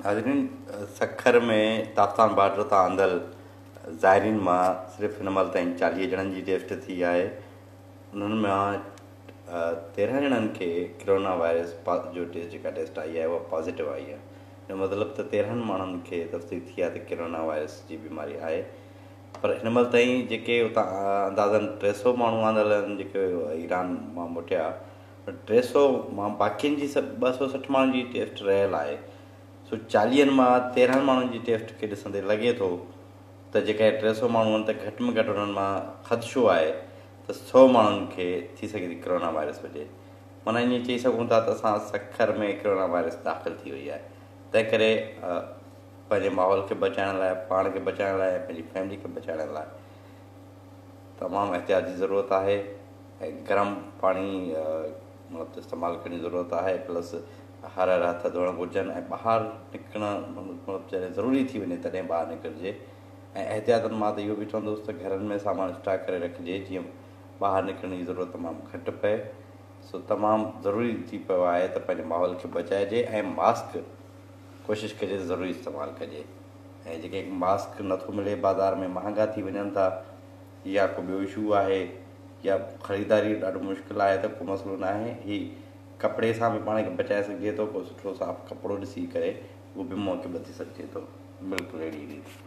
हाज़रीन, सखर में ताफ्तान बॉर्डर तां आंदल ज़ाइरीन मां सिर्फ़ु हिन महिल ताईं 40 ॼणनि जी टेस्ट थी आहे। उन्हनि मां 13 ॼणनि खे कोरोना वायरस जो जेका टेस्ट आई आहे उहा पॉज़िटिव आई आहे। हिन मतिलबु त 13 माण्हुनि खे तफ़सील थी आहे त कोरोना वायरस जी बीमारी आहे। पर हिन महिल ताईं जेके उतां अंदाज़नि 300 माण्हू आंदल आहिनि जेके ईरान मां मोटिया, 300 मां बाक़ियुनि जी 260 माण्हुनि जी टेस्ट रहियल आहे। सो 40 मां 13 माण्हुनि जी टेस्ट खे ॾिसंदे लॻे थो त जेके 300 माण्हू आहिनि त घटि में घटि उन्हनि मां ख़दशो आहे त 100 माण्हुनि खे थी सघे थी कोरोना वायरस हुजे। माना ईअं चई सघूं था त असां सखर में कोरोना वायरस दाख़िल थी वई आहे। तंहिं करे पंहिंजे माहौल खे बचाइण लाइ, पाण खे बचाइण लाइ, पंहिंजी फैमिली खे बचाइण लाइ तमामु एहतियात जी ज़रूरत आहे ऐं गरम पाणी मतिलबु इस्तेमालु करण जी ज़रूरत आहे। प्लस हर हथ धोइण घुरिजनि ऐं ॿाहिरि निकिरणु मतिलबु जॾहिं ज़रूरी थी वञे तॾहिं ॿाहिरि निकिरिजे। ऐं एहतियातनि मां त इहो बि चवंदुसि त घरनि में सामान स्टॉक करे रखिजे जीअं ॿाहिरि निकिरण जी ज़रूरत तमामु घटि पए। सो तमामु ज़रूरी थी पियो आहे त पंहिंजे माहौल खे बचाइजे ऐं मास्क कोशिशि कजे त ज़रूरी इस्तेमालु कजे। ऐं जेके मास्क नथो मिले, बाज़ार में महांगा थी वञनि था या को ॿियो इशू आहे या ख़रीदारी ॾाढो मुश्किल आहे त को मसइलो न आहे। हीउ कपिड़े सां बि पाण खे बचाए सघिजे थो। को सुठो साफ़ु कपिड़ो ॾिसी करे उहो बि मौक़े ॿधी सघिजे थो। बिल्कुलु अहिड़ी रीति।